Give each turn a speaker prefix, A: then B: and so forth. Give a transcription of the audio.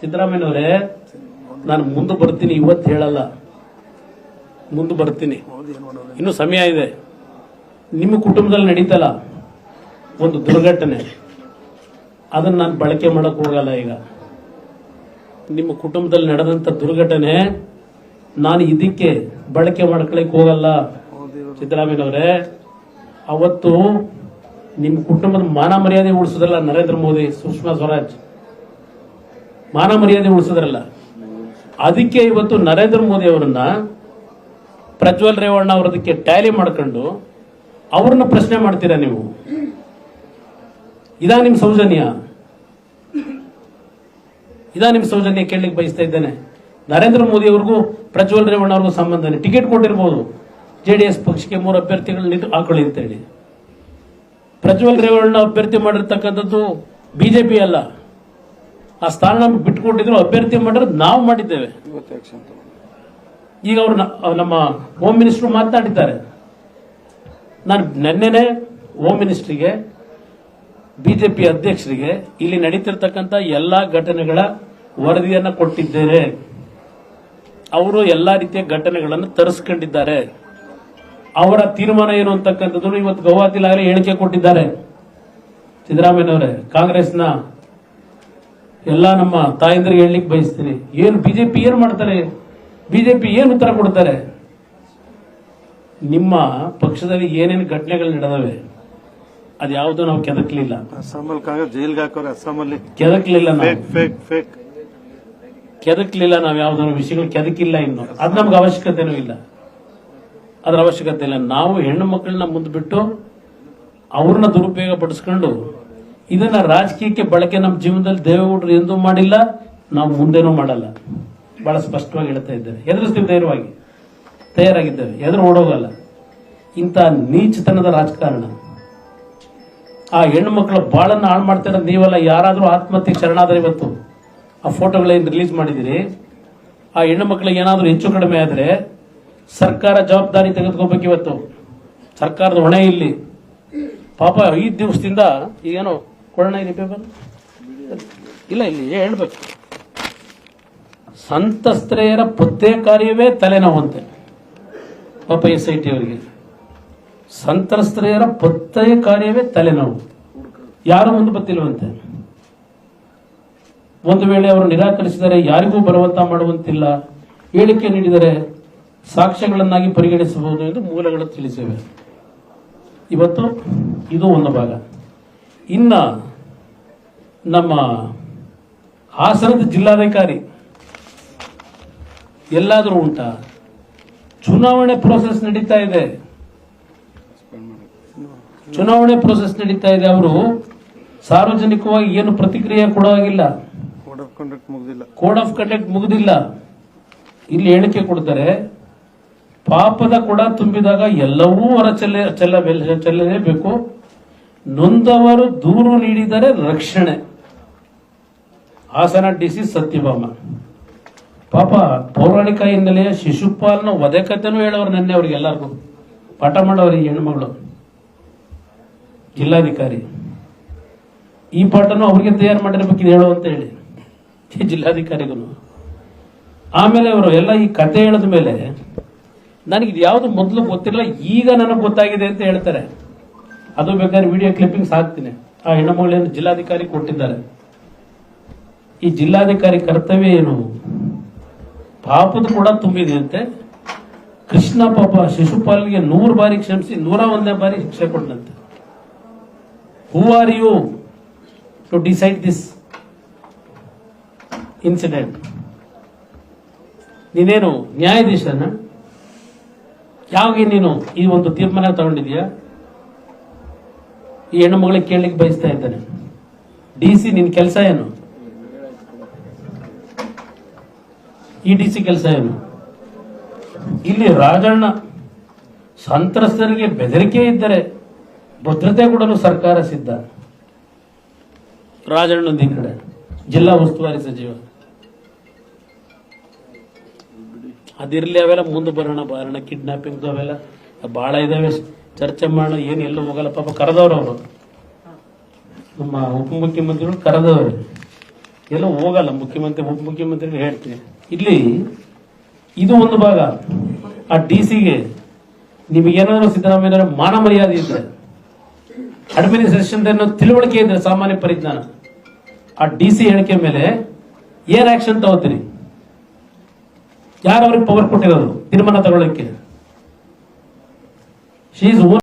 A: ಸಿದ್ದರಾಮಯ್ಯನವರೇ, ನಾನು ಮುಂದೆ ಬರ್ತೀನಿ, ಇವತ್ತು ಹೇಳಲ್ಲ, ಮುಂದೆ ಬರ್ತೀನಿ, ಇನ್ನು ಸಮಯ ಇದೆ. ನಿಮ್ಮ ಕುಟುಂಬದಲ್ಲಿ ನಡೀತಲ್ಲ ಒಂದು ದುರ್ಘಟನೆ, ಅದನ್ನ ನಾನು ಬಳಕೆ ಮಾಡಕ್ ಹೋಗಲ್ಲ. ಈಗ ನಿಮ್ಮ ಕುಟುಂಬದಲ್ಲಿ ನಡೆದಂತ ದುರ್ಘಟನೆ ನಾನು ಇದಕ್ಕೆ ಬಳಕೆ ಮಾಡ್ಕೊಳಕ್ ಹೋಗಲ್ಲ. ಸಿದ್ದರಾಮಯ್ಯನವರೇ, ಅವತ್ತು ನಿಮ್ಮ ಕುಟುಂಬದ ಮಾನ ಮರ್ಯಾದೆ ಉಳಿಸೋದ್ರಲ್ಲ ನರೇಂದ್ರ ಮೋದಿ, ಸುಷ್ಮಾ ಸ್ವರಾಜ್ ಮಾನ ಮರ್ಯಾದೆ ಉಳಿಸೋದ್ರಲ್ಲ, ಅದಕ್ಕೆ ಇವತ್ತು ನರೇಂದ್ರ ಮೋದಿ ಅವರನ್ನ ಪ್ರಜ್ವಲ್ ರೇವಣ್ಣ ಅವರದಕ್ಕೆ ಟ್ಯಾಲಿ ಮಾಡ್ಕೊಂಡು ಅವ್ರನ್ನ ಪ್ರಶ್ನೆ ಮಾಡ್ತೀರಾ ನೀವು? ಇದಾ ನಿಮ್ ಸೌಜನ್ಯ? ಕೇಳಲಿಕ್ಕೆ ಬಯಸ್ತಾ ಇದ್ದೇನೆ. ನರೇಂದ್ರ ಮೋದಿ ಅವ್ರಿಗೂ ಪ್ರಜ್ವಲ್ ರೇವಣ್ಣ ಅವ್ರಿಗೂ ಸಂಬಂಧ, ಟಿಕೆಟ್ ಕೊಟ್ಟಿರ್ಬೋದು ಜೆಡಿಎಸ್ ಪಕ್ಷಕ್ಕೆ 3 ಅಭ್ಯರ್ಥಿಗಳು ಹಾಕೊಳ್ಳಿ ಅಂತ ಹೇಳಿ. ಪ್ರಜ್ವಲ್ ರೇವಣ್ಣ ಅಭ್ಯರ್ಥಿ ಮಾಡಿರ್ತಕ್ಕಂಥದ್ದು ಬಿಜೆಪಿ ಅಲ್ಲ, ಆ ಸ್ಥಾನ ಬಿಟ್ಟುಕೊಟ್ಟಿದ್ರು. ಅಭ್ಯರ್ಥಿ ಮಾಡಿರೋದು ನಾವು ಮಾಡಿದ್ದೇವೆ. ಈಗ ಅವರು ನಮ್ಮ ಹೋಮ್ ಮಿನಿಸ್ಟರ್ ಮಾತನಾಡಿದ್ದಾರೆ. ನಾನು ನೆನ್ನೆನೆ ಹೋಮ್ ಮಿನಿಸ್ಟರ್ಗೆ, ಬಿಜೆಪಿ ಅಧ್ಯಕ್ಷರಿಗೆ ಇಲ್ಲಿ ನಡೀತಿರ್ತಕ್ಕಂಥ ಎಲ್ಲಾ ಘಟನೆಗಳ ವರದಿಯನ್ನ ಕೊಟ್ಟಿದ್ದೇನೆ. ಅವರು ಎಲ್ಲಾ ರೀತಿಯ ಘಟನೆಗಳನ್ನು ತರಿಸ್ಕೊಂಡಿದ್ದಾರೆ. ಅವರ ತೀರ್ಮಾನ ಏನು ಅಂತಕ್ಕಂಥದ್ದು ಇವತ್ತು ಗೌಹಾತಿಲಾಗಲೇ ಹೇಳಿಕೆ ಕೊಟ್ಟಿದ್ದಾರೆ. ಸಿದ್ದರಾಮಯ್ಯನವರೇ, ಕಾಂಗ್ರೆಸ್ನ ಎಲ್ಲಾ ನಮ್ಮ ತಾಯಂದ್ರಿಗೆ ಹೇಳಲಿಕ್ಕೆ ಬಯಸ್ತೀನಿ, ಏನು ಬಿಜೆಪಿ ಏನು ಮಾಡ್ತಾರೆ, ಬಿಜೆಪಿ ಏನು ಉತ್ತರ ಕೊಡ್ತಾರೆ? ನಿಮ್ಮ ಪಕ್ಷದಲ್ಲಿ ಏನೇನು ಘಟನೆಗಳು ನಡೆದವೆ ಅದ್ಯಾವುದೂ ನಾವು ಕೆದಕ್ಲಿಲ್ಲ. ಕೆದಕ್ಲಿಲ್ಲ ನಾವು ಯಾವುದೋ ವಿಷಯಗಳು ಕೆದಕಿಲ್ಲ. ಇನ್ನು ಅದು ನಮ್ಗೆ ಅವಶ್ಯಕತೆನೂ ಇಲ್ಲ, ಅದ್ರ ಅವಶ್ಯಕತೆ ಇಲ್ಲ. ನಾವು ಹೆಣ್ಣು ಮಕ್ಕಳನ್ನ ಮುಂದೆ ಬಿಟ್ಟು ಅವ್ರನ್ನ ದುರುಪಯೋಗ ಪಡಿಸ್ಕೊಂಡು ಇದನ್ನ ರಾಜಕೀಯಕ್ಕೆ ಬಳಕೆ ನಮ್ಮ ಜೀವನದಲ್ಲಿ ದೇವೇಗೌಡರು ಎಂದೂ ಮಾಡಿಲ್ಲ, ನಾವು ಮುಂದೇನೂ ಮಾಡಲ್ಲ. ಬಹಳ ಸ್ಪಷ್ಟವಾಗಿ ಹೇಳ್ತಾ ಇದ್ದೇವೆ. ಎದುರಿಸ್ತೀವಿ, ಧೈರ್ಯವಾಗಿ ತಯಾರಾಗಿದ್ದೇವೆ, ಎದುರು ಓಡೋಗಲ್ಲ. ಇಂಥ ನೀಚತನದ ರಾಜಕಾರಣ, ಆ ಹೆಣ್ಣು ಮಕ್ಕಳ ಬಾಳನ್ನ ಹಾಳು ಮಾಡ್ತಾ ಇರೋದು ನೀವಲ್ಲ. ಯಾರಾದ್ರೂ ಆತ್ಮಹತ್ಯೆಗೆ ಶರಣಾದ್ರೆ ಇವತ್ತು ಆ ಫೋಟೋಗಳೇನು ರಿಲೀಸ್ ಮಾಡಿದಿರಿ, ಆ ಹೆಣ್ಣು ಮಕ್ಕಳಿಗೆ ಏನಾದ್ರೂ ಹೆಚ್ಚು ಕಡಿಮೆ ಆದ್ರೆ ಸರ್ಕಾರ ಜವಾಬ್ದಾರಿ ತೆಗೆದುಕೋಬೇಕು. ಇವತ್ತು ಸರ್ಕಾರದ ಹೊಣೆ ಇಲ್ಲಿ. ಪಾಪ 5 ದಿವಸದಿಂದ ಈಗೇನೋ ಕೊಡೋಣ ಇಲ್ಲಿ ಪೇಪರ್ ಇಲ್ಲ, ಇಲ್ಲಿ ಹೇಳ್ಬೇಕು, ಸಂತ್ರಸ್ತೆಯರ ಪತ್ತೆ ಕಾರ್ಯವೇ ತಲೆನೋವಂತೆ. ಪಾಪ SIT ಅವರಿಗೆ ಸಂತ್ರಸ್ತೆಯರ ಪತ್ತೆ ಕಾರ್ಯವೇ ತಲೆನೋವು, ಯಾರು ಮುಂದೆ ಬತ್ತಿಲ್ವಂತೆ. ಒಂದು ವೇಳೆ ಅವರು ನಿರಾಕರಿಸಿದರೆ ಯಾರಿಗೂ ಬಲವಂತ ಮಾಡುವಂತಿಲ್ಲ, ಹೇಳಿಕೆ ನೀಡಿದರೆ ಸಾಕ್ಷ್ಯಗಳನ್ನಾಗಿ ಪರಿಗಣಿಸಬಹುದು ಎಂದು ಮೂಲಗಳು ತಿಳಿಸಿವೆ. ಇವತ್ತು ಇದು ಒಂದು ಭಾಗ. ಇನ್ನ ನಮ್ಮ ಹಾಸನದ ಜಿಲ್ಲಾಧಿಕಾರಿ ಎಲ್ಲಾದರೂ ಉಂಟಾ? ಚುನಾವಣೆ ಪ್ರೋಸೆಸ್ ನಡೀತಾ ಇದೆ, ಅವರು ಸಾರ್ವಜನಿಕವಾಗಿ ಏನು ಪ್ರತಿಕ್ರಿಯೆ ಕೊಡುವಾಗಿಲ್ಲ, ಕೋಡ್ ಆಫ್ ಕಂಡಕ್ಟ್ ಮುಗಿದಿಲ್ಲ. ಇಲ್ಲಿ ಹೇಳಿಕೆ ಕೊಡ್ತಾರೆ, ಪಾಪದ ಕೊಡ ತುಂಬಿದಾಗ ಎಲ್ಲವೂ ಹೊರ ಚೆಲ್ಲಲೇಬೇಕು, ನೊಂದವರು ದೂರು ನೀಡಿದರೆ ರಕ್ಷಣೆ. ಹಾಸನ DC ಸತ್ಯಭಾಮ. ಪಾಪ ಪೌರಾಣಿಕ ಹಿನ್ನೆಲೆಯ ಶಿಶುಪಾಲನ ವಧೆ ಕಥೆನೂ ಹೇಳೋರು ನೆನ್ನೆ ಅವ್ರಿಗೆ ಎಲ್ಲರಿಗೂ ಪಾಠ ಮಾಡೋರು ಈ ಹೆಣ್ಮಗಳು ಜಿಲ್ಲಾಧಿಕಾರಿ. ಈ ಪಾಠನೂ ಅವ್ರಿಗೆ ತಯಾರು ಮಾಡಿರ್ಬೇಕಿದೆ ಹೇಳು ಅಂತ ಹೇಳಿ ಜಿಲ್ಲಾಧಿಕಾರಿಗೂ. ಆಮೇಲೆ ಅವರು ಎಲ್ಲ ಈ ಕತೆ ಹೇಳಿದ ಮೇಲೆ ನನಗೆ ಇದು ಯಾವುದು ಮೊದಲು ಗೊತ್ತಿರಲಿಲ್ಲ, ಈಗ ನನಗೆ ಗೊತ್ತಾಗಿದೆ ಅಂತ ಹೇಳ್ತಾರೆ. ಅದು ಬೇಕಾದ್ರೆ ವಿಡಿಯೋ ಕ್ಲಿಪ್ಪಿಂಗ್ಸ್ ಹಾಕ್ತೀನಿ. ಆ ಹೆಣ್ಣುಮಗಳನ್ನು ಜಿಲ್ಲಾಧಿಕಾರಿ ಕೊಟ್ಟಿದ್ದಾರೆ. ಈ ಜಿಲ್ಲಾಧಿಕಾರಿ ಕರ್ತವ್ಯ ಏನು? ಪಾಪದ ಕೂಡ ತುಂಬಿದೆ ಅಂತೆ. ಕೃಷ್ಣ ಪಾಪ ಶಿಶುಪಾಲನಿಗೆ 100 ಬಾರಿ ಕ್ಷಮಿಸಿ 101ನೇ ಬಾರಿ ಶಿಕ್ಷೆ ಕೊಟ್ಟಂತೆ. Who are you to decide this incident? ನೀನೇನು ನ್ಯಾಯಾಧೀಶನ? ಯಾವಾಗ ನೀನು ಈ ಒಂದು ತೀರ್ಮಾನ ತಗೊಂಡಿದ್ಯಾ? ಈ ಹೆಣ್ಣು ಮಗಳಿಗೆ ಕೇಳಲಿಕ್ಕೆ ಬಯಸ್ತಾ ಇದ್ದಾನೆ. DC ನಿನ್ ಕೆಲಸ ಏನು? ಈ DC ಕೆಲಸ ಏನು? ಇಲ್ಲಿ ರಾಜಣ್ಣ ಸಂತ್ರಸ್ತರಿಗೆ ಬೆದರಿಕೆ ಇದ್ದರೆ ಭದ್ರತೆ ಕೊಡಲು ಸರ್ಕಾರ ಸಿದ್ಧ. ರಾಜಣ್ಣಂದು ಈ ಕಡೆ ಜಿಲ್ಲಾ ಉಸ್ತುವಾರಿ ಸಚಿವ. ಅದಿರ್ಲಿ, ಅವೆಲ್ಲ ಮುಂದೆ ಬಾರೋಣ. ಕಿಡ್ನಾಪಿಂಗ್ ಅವೆಲ್ಲ ಬಹಳ ಇದಾವೆ, ಚರ್ಚೆ ಮಾಡೋಣ. ಏನು ಎಲ್ಲೂ ಹೋಗಲ್ಲ. ಪಾಪ ಕರೆದವ್ರು ಅವರು, ನಮ್ಮ ಉಪಮುಖ್ಯಮಂತ್ರಿಗಳು ಕರೆದವ್ರು. ಎಲ್ಲ ಹೋಗಲ್ಲ. ಮುಖ್ಯಮಂತ್ರಿ ಉಪಮುಖ್ಯಮಂತ್ರಿ ಹೇಳ್ತೀನಿ. ಇಲ್ಲಿ ಇದು ಒಂದು ಭಾಗ. ಆ ಡಿಸಿಗೆ ನಿಮಗೇನಾದ್ರೂ ಸಿದ್ದರಾಮಯ್ಯ ಮಾನ ಮರ್ಯಾದೆ ಇದ್ರೆ, ಅಡ್ಮಿನಿಸ್ಟ್ರೇಷನ್ ತಿಳುವಳಿಕೆ ಇದ್ರೆ, ಸಾಮಾನ್ಯ ಪರಿಜ್ಞಾನ, ಆ ಡಿಸಿ ಹೇಳಿಕೆ ಮೇಲೆ ಏನ್ ಆಕ್ಷನ್ ತಗೋತೀರಿ? ಯಾರು ಅವ್ರಿಗೆ ಪವರ್ ಕೊಟ್ಟಿರೋದು ತೀರ್ಮಾನ ತಗೊಳ್ಳಕ್ಕೆ? She is